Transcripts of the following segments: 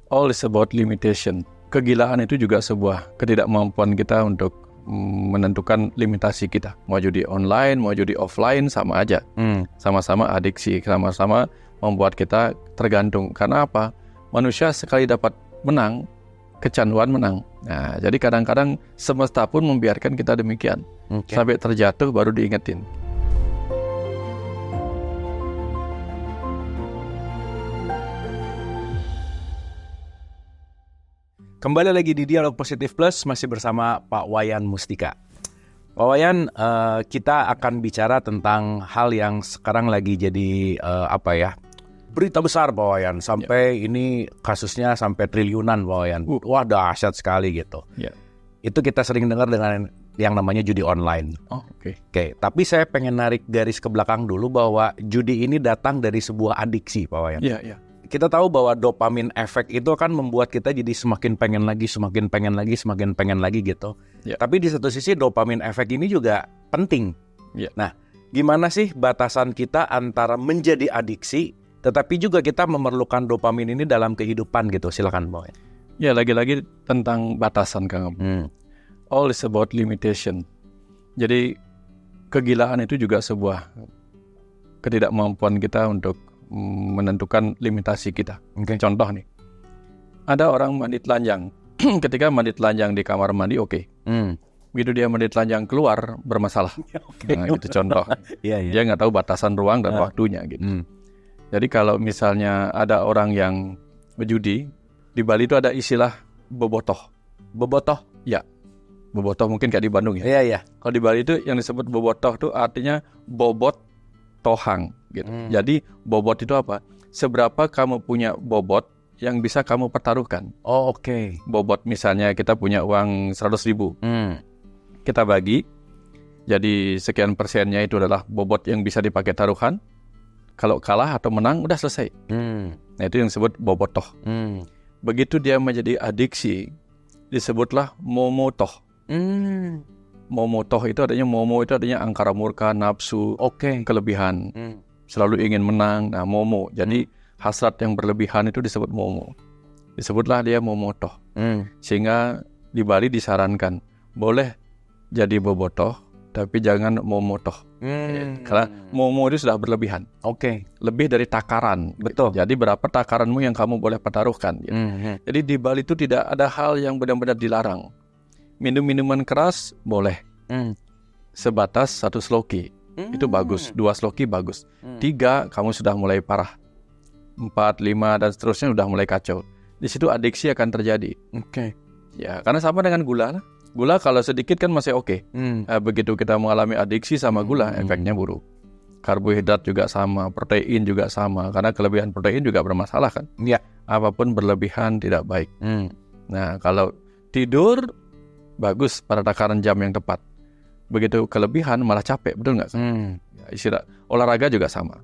All is about limitation. Kegilaan itu juga sebuah ketidakmampuan kita untuk menentukan limitasi kita. Mau judi online, mau judi offline, sama aja. Sama-sama adiksi, sama-sama membuat kita tergantung. Karena apa? Manusia sekali dapat menang, kecanduan menang. Nah, jadi kadang-kadang semesta pun membiarkan kita demikian. Sampai terjatuh baru diingetin. Kembali lagi di Dialog Positif Plus, masih bersama Pak Wayan Mustika. Pak Wayan, kita akan bicara tentang hal yang sekarang lagi jadi berita besar, Pak Wayan. Sampai ini kasusnya sampai triliunan, Pak Wayan. Wah, dahsyat sekali gitu. Itu kita sering dengar dengan yang namanya judi online. Oke. Tapi saya pengen narik garis ke belakang dulu bahwa judi ini datang dari sebuah adiksi, Pak Wayan. Kita tahu bahwa dopamin efek itu kan membuat kita jadi semakin pengen lagi gitu. Tapi di satu sisi dopamin efek ini juga penting. Nah, gimana sih batasan kita antara menjadi adiksi, tetapi juga kita memerlukan dopamin ini dalam kehidupan gitu? Silakan, Boy. Ya, lagi-lagi tentang batasan, Kang. All is about limitation. Jadi kegilaan itu juga sebuah ketidakmampuan kita untuk menentukan limitasi kita. Contoh nih, ada orang mandi telanjang. Ketika mandi telanjang di kamar mandi, begitu dia mandi telanjang keluar, bermasalah. Nah, itu contoh. Dia nggak tahu batasan ruang dan waktunya gitu. Jadi kalau misalnya ada orang yang berjudi, di Bali itu ada istilah bobotoh. Ya, bobotoh mungkin kayak di Bandung ya. Kalau di Bali itu yang disebut bobotoh itu artinya bobot tohang gitu. Jadi bobot itu apa? Seberapa kamu punya bobot yang bisa kamu pertaruhkan. Bobot misalnya kita punya uang 100.000. Kita bagi, jadi sekian persennya itu adalah bobot yang bisa dipakai taruhan. Kalau kalah atau menang udah selesai. Nah, itu yang disebut bobotoh. Begitu dia menjadi adiksi, disebutlah momotoh. Momotoh itu artinya angkara murka, nafsu, kelebihan. Selalu ingin menang. Nah, momo. Jadi hasrat yang berlebihan itu disebut momo. Disebutlah dia momotoh. Sehingga di Bali disarankan boleh jadi bobotoh, tapi jangan momotoh. Karena momo itu sudah berlebihan. Lebih dari takaran. Betul. Jadi berapa takaranmu yang kamu boleh pertaruhkan. Gitu. Jadi di Bali itu tidak ada hal yang benar-benar dilarang. Minum minuman keras boleh. Sebatas 1 sloki. Itu bagus. 2 sloki bagus. 3 kamu sudah mulai parah. 4, 5 dan seterusnya sudah mulai kacau. Di situ adiksi akan terjadi. Ya, karena sama dengan gula lah. Gula kalau sedikit kan masih oke. Begitu kita mengalami adiksi sama gula, efeknya buruk. Karbohidrat juga sama, protein juga sama. Karena kelebihan protein juga bermasalah kan. Apapun berlebihan tidak baik. Nah, kalau tidur bagus pada takaran jam yang tepat. Begitu kelebihan malah capek, betul nggak? Istilah olahraga juga sama.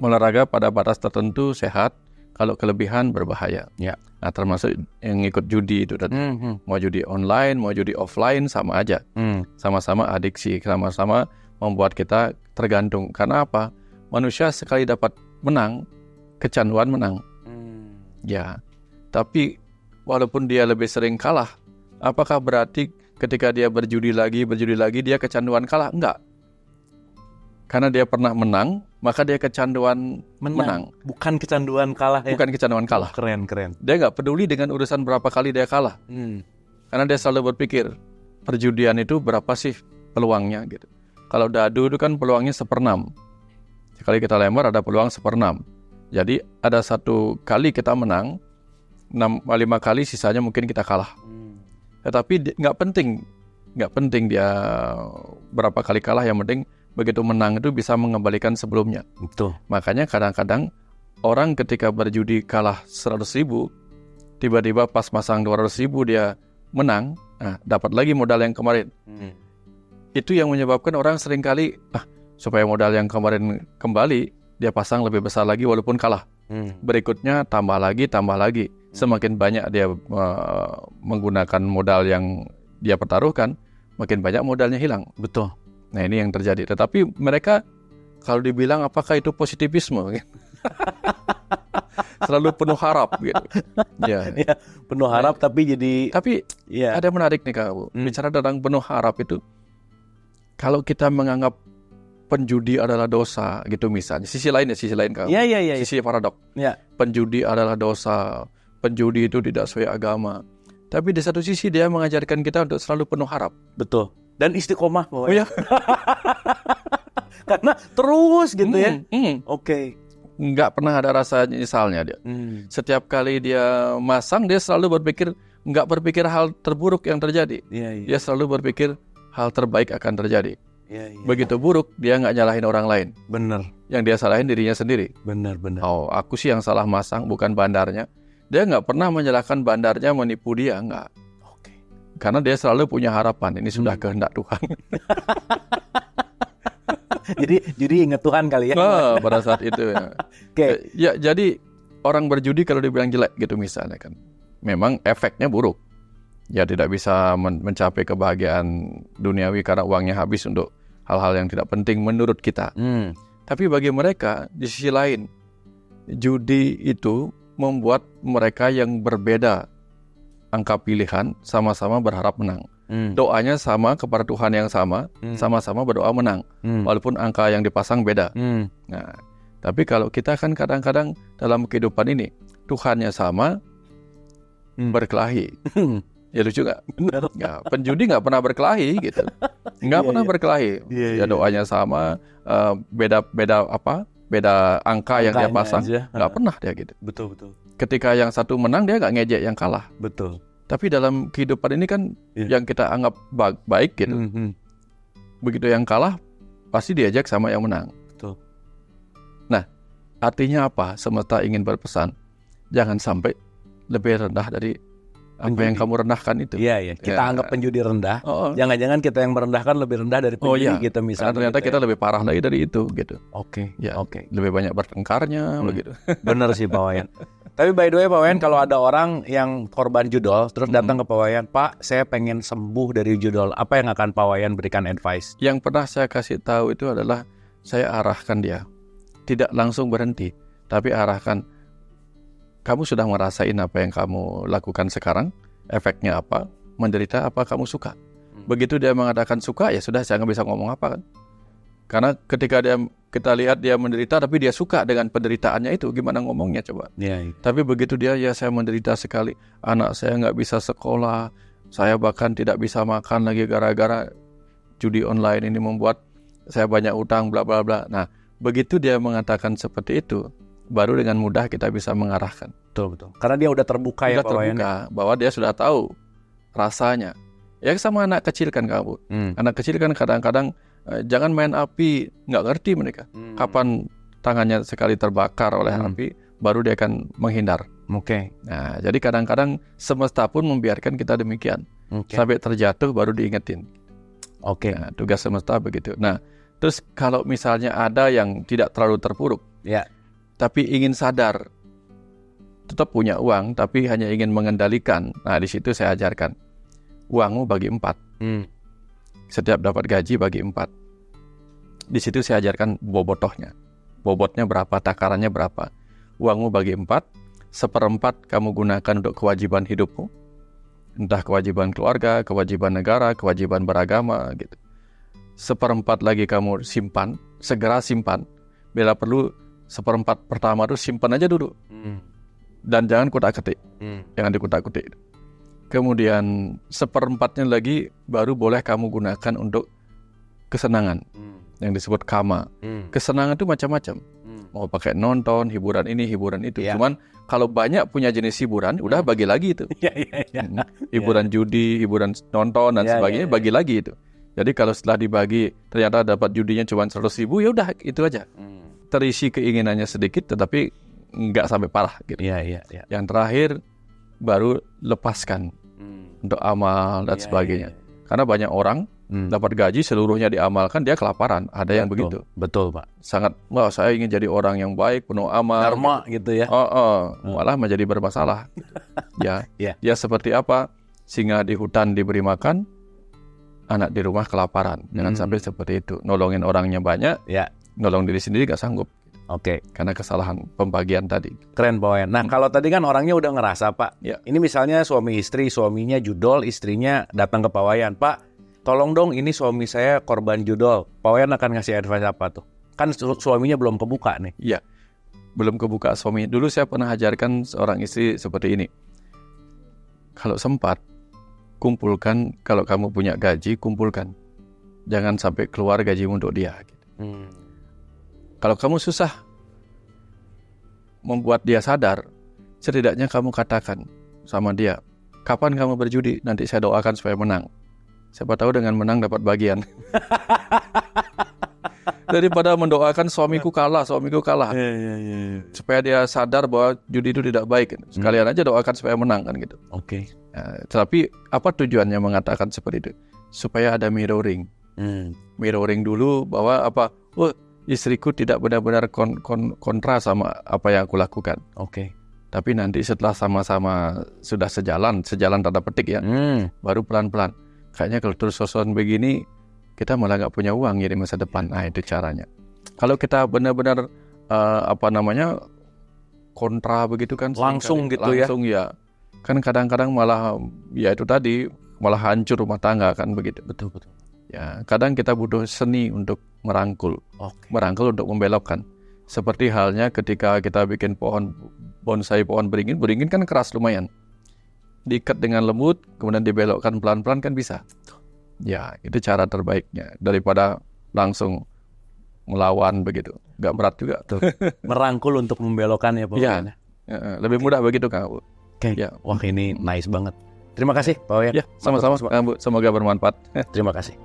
Olahraga pada batas tertentu sehat, kalau kelebihan berbahaya. Nah, termasuk yang ikut judi itu tadi. Mau judi online, mau judi offline, sama aja. Sama-sama adiksi, sama-sama membuat kita tergantung. Karena apa? Manusia sekali dapat menang, kecanduan menang. Ya, tapi walaupun dia lebih sering kalah, apakah berarti ketika dia berjudi lagi dia kecanduan kalah? Enggak. Karena dia pernah menang, maka dia kecanduan menang. Bukan kecanduan kalah ya? Bukan kecanduan kalah. Keren. Dia nggak peduli dengan urusan berapa kali dia kalah. Karena dia selalu berpikir, perjudian itu berapa sih peluangnya gitu. Kalau dadu itu kan peluangnya 1/6. Sekali kita lempar ada peluang 1/6. Jadi ada 1 kali kita menang, 5 kali sisanya mungkin kita kalah. Tetapi nggak penting dia berapa kali kalah, yang penting begitu menang itu bisa mengembalikan sebelumnya. Betul. Makanya kadang-kadang orang ketika berjudi kalah 100.000, tiba-tiba pas masang 200.000 dia menang, dapat lagi modal yang kemarin. Itu yang menyebabkan orang seringkali supaya modal yang kemarin kembali, dia pasang lebih besar lagi walaupun kalah. Berikutnya tambah lagi. Semakin banyak dia menggunakan modal yang dia pertaruhkan, makin banyak modalnya hilang. Betul. Nah, ini yang terjadi. Tetapi mereka kalau dibilang apakah itu positivisme? Selalu penuh harap gitu. Ya. Ya, penuh harap tapi ya. Ada menarik nih kamu. Bicara tentang penuh harap itu, kalau kita menganggap penjudi adalah dosa gitu misalnya, sisi lain kamu. Iya. Sisi paradok. Ya. Penjudi adalah dosa, penjudi itu tidak sesuai agama. Tapi di satu sisi dia mengajarkan kita untuk selalu penuh harap. Betul. Dan istiqomah bahwa. Oh ya. Karena terus gitu ya. Oke. Nggak pernah ada rasa nyesalnya dia. Setiap kali dia masang, dia selalu nggak berpikir hal terburuk yang terjadi. Iya. Dia selalu berpikir hal terbaik akan terjadi. Iya. Begitu buruk, dia nggak nyalahin orang lain. Bener. Yang dia salahin dirinya sendiri. Bener. Oh, aku sih yang salah masang, bukan bandarnya. Dia nggak pernah menyalahkan bandarnya menipu dia, nggak. Oke. Karena dia selalu punya harapan, ini sudah kehendak Tuhan. Jadi ingat Tuhan kali ya. Pada saat itu ya. Oke. Ya, jadi orang berjudi kalau dibilang jelek gitu misalnya kan, memang efeknya buruk. Ya tidak bisa mencapai kebahagiaan duniawi karena uangnya habis untuk hal-hal yang tidak penting menurut kita. Tapi bagi mereka di sisi lain, judi itu membuat mereka yang berbeda angka pilihan sama-sama berharap menang. Doanya sama kepada Tuhan yang sama, sama-sama berdoa menang, walaupun angka yang dipasang beda. Nah, tapi kalau kita kan kadang-kadang dalam kehidupan ini Tuhannya sama, berkelahi. Ya lucu nggak? Benar. Ya, penjudi nggak pernah berkelahi gitu, nggak pernah berkelahi. Ya doanya sama, beda angka yang dia pasang, nggak pernah dia gitu. Betul. Ketika yang satu menang dia nggak ngejek yang kalah. Betul. Tapi dalam kehidupan ini kan yang kita anggap baik gitu, begitu yang kalah pasti diajak sama yang menang. Betul. Nah, artinya apa? Semesta ingin berpesan, jangan sampai lebih rendah dari apa yang kamu rendahkan itu. Iya. Kita anggap penjudi rendah. Jangan-jangan kita yang merendahkan lebih rendah dari penjudi kita misalnya. Karena ternyata kita lebih parah lagi dari itu gitu. Oke. Lebih banyak bertengkarnya begitu. Benar sih Pak Wayan. Tapi by the way Pak Wayan, kalau ada orang yang korban judol terus datang ke Pak Wayan, Pak, saya pengen sembuh dari judol, apa yang akan Pak Wayan berikan advice? Yang pernah saya kasih tahu itu adalah saya arahkan dia, tidak langsung berhenti, tapi arahkan, kamu sudah ngerasain apa yang kamu lakukan sekarang, efeknya apa, menderita apa kamu suka. Begitu dia mengatakan suka, ya sudah, saya nggak bisa ngomong apa kan. Karena ketika kita lihat dia menderita tapi dia suka dengan penderitaannya itu, gimana ngomongnya coba. Tapi begitu dia, ya saya menderita sekali, anak saya nggak bisa sekolah, saya bahkan tidak bisa makan lagi gara-gara judi online ini membuat saya banyak utang bla bla bla. Nah, begitu dia mengatakan seperti itu, baru dengan mudah kita bisa mengarahkan. Betul. Karena dia udah terbuka ya Pak Wayan. Bahwa dia sudah tahu rasanya. Ya sama anak kecil kan kamu. Anak kecil kan kadang-kadang jangan main api, nggak ngerti mereka. Kapan tangannya sekali terbakar oleh api, baru dia akan menghindar. Oke. Nah, jadi kadang-kadang semesta pun membiarkan kita demikian. Sampai terjatuh baru diingetin. Nah, tugas semesta begitu. Nah, terus kalau misalnya ada yang tidak terlalu terpuruk, tapi ingin sadar, tetap punya uang, tapi hanya ingin mengendalikan. Nah, di situ saya ajarkan, uangmu bagi 4. Setiap dapat gaji bagi 4. Di situ saya ajarkan bobotnya berapa, takarannya berapa. Uangmu bagi 4, 1/4 kamu gunakan untuk kewajiban hidupmu, entah kewajiban keluarga, kewajiban negara, kewajiban beragama gitu. 1/4 lagi kamu simpan, segera simpan. Bila perlu 1/4 pertama itu simpan aja dulu. Dan jangan kutak-ketik. Jangan dikutak-ketik. Kemudian 1/4-nya lagi baru boleh kamu gunakan untuk kesenangan, yang disebut kama. Kesenangan itu macam-macam. Mau pakai nonton, hiburan ini, hiburan itu. Cuman kalau banyak punya jenis hiburan, udah bagi lagi itu. Hiburan judi, hiburan nonton dan sebagainya, bagi lagi itu. Jadi kalau setelah dibagi ternyata dapat judinya cuma 100.000, ya udah itu aja. Terisi keinginannya sedikit, tetapi nggak sampai parah gitu. Yang terakhir baru lepaskan untuk amal dan sebagainya. Karena banyak orang dapat gaji seluruhnya diamalkan, dia kelaparan. Ada yang begitu. Betul Pak. Sangat, wah saya ingin jadi orang yang baik, penuh amal. Dharma gitu ya. Malah menjadi bermasalah. Dia seperti apa? Singa di hutan diberi makan, anak di rumah kelaparan. Jangan sampai seperti itu. Nolongin orangnya banyak, nolong diri sendiri gak sanggup. Oke. Karena kesalahan pembagian tadi. Keren Pak Wayan. Nah kalau tadi kan orangnya udah ngerasa Pak. Ya. Ini misalnya suami istri, suaminya judol, istrinya datang ke Pak Wayan. Pak, tolong dong ini suami saya korban judol. Pak Wayan akan ngasih advice apa tuh? Kan suaminya belum kebuka nih. Iya, belum kebuka suami. Dulu saya pernah ajarkan seorang istri seperti ini. Kalau sempat, kumpulkan. Kalau kamu punya gaji, kumpulkan. Jangan sampai keluar gajimu untuk dia. Kalau kamu susah membuat dia sadar, setidaknya kamu katakan sama dia, kapan kamu berjudi, nanti saya doakan supaya menang. Siapa tahu dengan menang dapat bagian. Daripada mendoakan suamiku kalah. Supaya dia sadar bahwa judi itu tidak baik. Sekalian aja doakan supaya menang kan gitu. Oke. Tapi apa tujuannya mengatakan seperti itu? Supaya ada mirroring. Mirroring dulu bahwa apa? Istriku tidak benar-benar kontra sama apa yang aku lakukan. Oke. Tapi nanti setelah sama-sama sudah sejalan tanda petik ya, baru pelan-pelan. Kayaknya kalau terus-terusan begini, kita malah nggak punya uang ya di masa depan. Nah itu caranya. Kalau kita benar-benar kontra begitu kan, langsung gitu langsung ya. Kan kadang-kadang malah ya itu tadi malah hancur rumah tangga kan begitu. Betul. Ya, kadang kita butuh seni untuk merangkul. Merangkul untuk membelokkan. Seperti halnya ketika kita bikin bonsai pohon beringin kan keras lumayan. Diikat dengan lembut, kemudian dibelokkan pelan-pelan kan bisa. Ya, itu cara terbaiknya daripada langsung melawan begitu. Gak berat juga. Merangkul untuk membelokkan ya Pak Wayan. Ya, lebih mudah begitu Kang Abu. Oke. Ya. Wah ini nice banget. Terima kasih Pak Wayan. Ya, sama-sama. Semoga bermanfaat. Terima kasih.